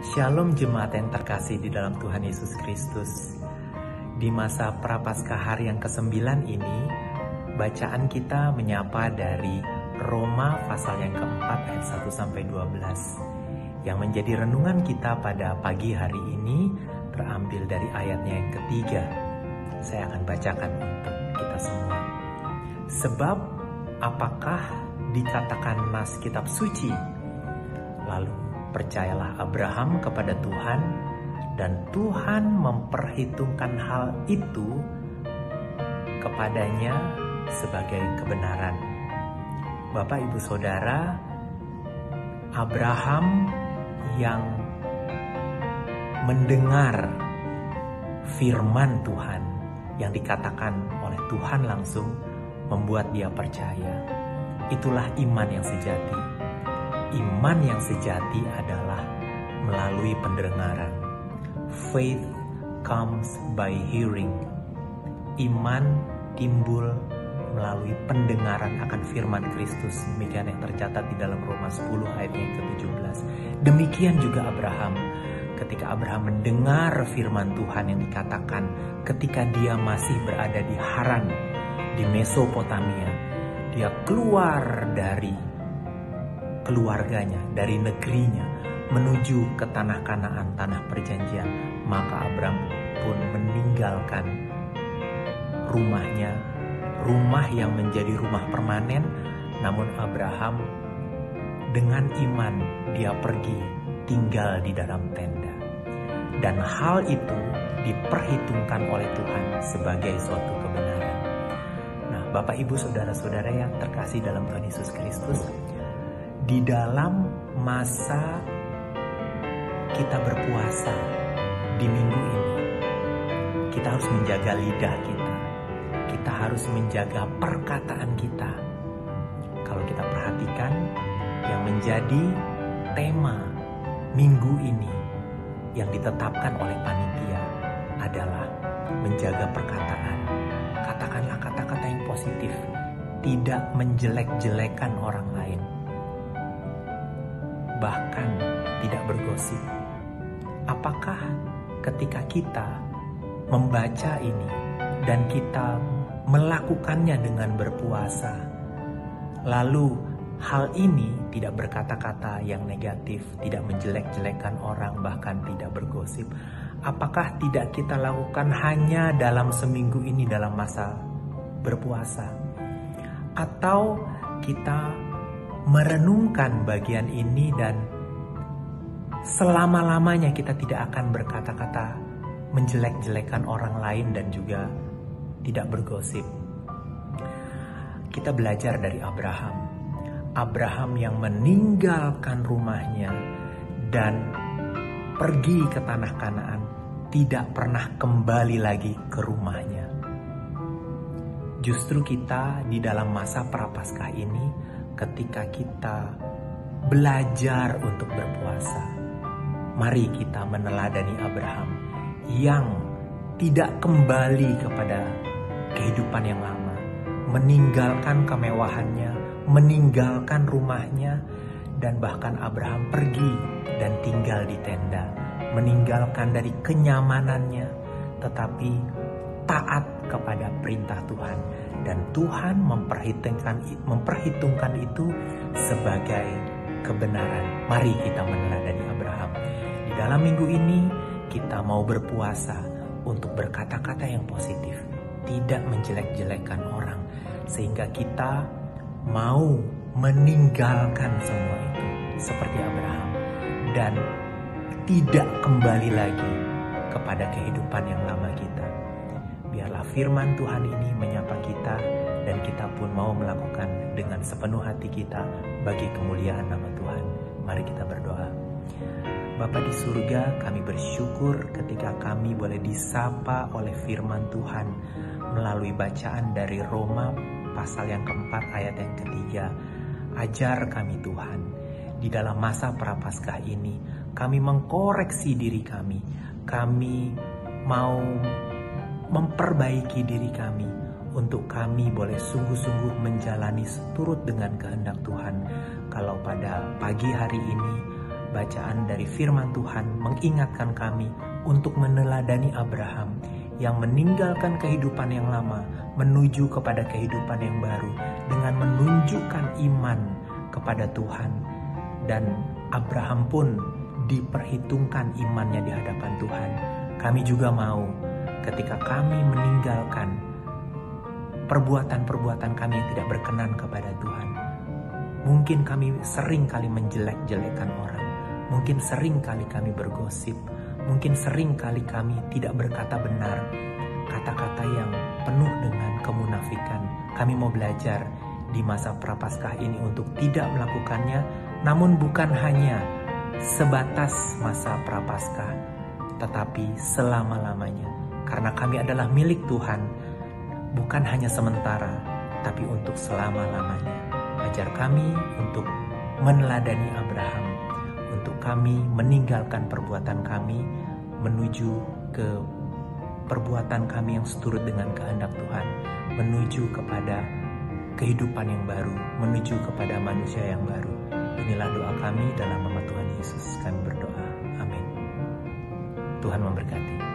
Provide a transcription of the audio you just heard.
Shalom jemaat yang terkasih di dalam Tuhan Yesus Kristus. Di masa Prapaskah hari yang ke-9 ini, bacaan kita menyapa dari Roma pasal yang keempat ayat 1-12. Yang menjadi renungan kita pada pagi hari ini terambil dari ayatnya yang ketiga. Saya akan bacakan untuk kita semua. Sebab apakah dikatakan nas kitab suci? Lalu percayalah Abraham kepada Tuhan, dan Tuhan memperhitungkan hal itu kepadanya sebagai kebenaran. Bapak, Ibu, Saudara, Abraham yang mendengar firman Tuhan yang dikatakan oleh Tuhan langsung membuat dia percaya. Itulah iman yang sejati. Iman yang sejati adalah melalui pendengaran. Faith comes by hearing. Iman timbul melalui pendengaran akan firman Kristus. Demikian yang tercatat di dalam Roma 10 ayat yang ke-17. Demikian juga Abraham. Ketika Abraham mendengar firman Tuhan yang dikatakan ketika dia masih berada di Haran, di Mesopotamia, dia keluar dari keluarganya, dari negerinya, menuju ke tanah Kanaan, tanah perjanjian. Maka Abraham pun meninggalkan rumahnya, rumah yang menjadi rumah permanen. Namun Abraham dengan iman dia pergi tinggal di dalam tenda. Dan hal itu diperhitungkan oleh Tuhan sebagai suatu kebenaran. Nah, Bapak, Ibu, Saudara-saudara yang terkasih dalam Tuhan Yesus Kristus, di dalam masa kita berpuasa di minggu ini, kita harus menjaga lidah kita. Kita harus menjaga perkataan kita. Kalau kita perhatikan, yang menjadi tema minggu ini yang ditetapkan oleh panitia adalah menjaga perkataan. Katakanlah kata-kata yang positif, tidak menjelek-jelekan orang lain, bahkan tidak bergosip. Apakah ketika kita membaca ini dan kita melakukannya dengan berpuasa, lalu hal ini tidak berkata-kata yang negatif, tidak menjelek-jelekan orang, bahkan tidak bergosip, apakah tidak kita lakukan hanya dalam seminggu ini dalam masa berpuasa? Atau kita merenungkan bagian ini dan selama-lamanya kita tidak akan berkata-kata menjelek-jelekan orang lain dan juga tidak bergosip? Kita belajar dari Abraham. Abraham yang meninggalkan rumahnya dan pergi ke tanah Kanaan, tidak pernah kembali lagi ke rumahnya. Justru kita di dalam masa Prapaskah ini, ketika kita belajar untuk berpuasa, mari kita meneladani Abraham yang tidak kembali kepada kehidupan yang lama, meninggalkan kemewahannya, meninggalkan rumahnya, dan bahkan Abraham pergi dan tinggal di tenda, meninggalkan dari kenyamanannya, tetapi taat kepada perintah Tuhan. Dan Tuhan memperhitungkan itu sebagai kebenaran. Mari kita meneladani Abraham. Di dalam minggu ini kita mau berpuasa untuk berkata-kata yang positif, tidak menjelek-jelekan orang, sehingga kita mau meninggalkan semua itu seperti Abraham dan tidak kembali lagi kepada kehidupan yang lama kita. Biarlah firman Tuhan ini menyapa kita dan kita pun mau melakukan dengan sepenuh hati kita bagi kemuliaan nama Tuhan. Mari kita berdoa. Bapa di surga, kami bersyukur ketika kami boleh disapa oleh firman Tuhan melalui bacaan dari Roma pasal yang keempat ayat yang ketiga. Ajar kami Tuhan, di dalam masa Prapaskah ini kami mengkoreksi diri kami. Kami mau memperbaiki diri kami untuk kami boleh sungguh-sungguh menjalani seturut dengan kehendak Tuhan. Kalau pada pagi hari ini bacaan dari firman Tuhan mengingatkan kami untuk meneladani Abraham yang meninggalkan kehidupan yang lama menuju kepada kehidupan yang baru dengan menunjukkan iman kepada Tuhan. Dan Abraham pun diperhitungkan imannya di hadapan Tuhan. Kami juga mau ketika kami meninggalkan perbuatan-perbuatan kami yang tidak berkenan kepada Tuhan. Mungkin kami sering kali menjelek-jelekan orang. Mungkin sering kali kami bergosip. Mungkin sering kali kami tidak berkata benar. Kata-kata yang penuh dengan kemunafikan. Kami mau belajar di masa Prapaskah ini untuk tidak melakukannya. Namun bukan hanya sebatas masa Prapaskah, tetapi selama-lamanya. Karena kami adalah milik Tuhan. Bukan hanya sementara, tapi untuk selama-lamanya. Ajar kami untuk meneladani Abraham, untuk kami meninggalkan perbuatan kami, menuju ke perbuatan kami yang seturut dengan kehendak Tuhan, menuju kepada kehidupan yang baru, menuju kepada manusia yang baru. Inilah doa kami dalam nama Tuhan Yesus, kami berdoa. Amin. Tuhan memberkati.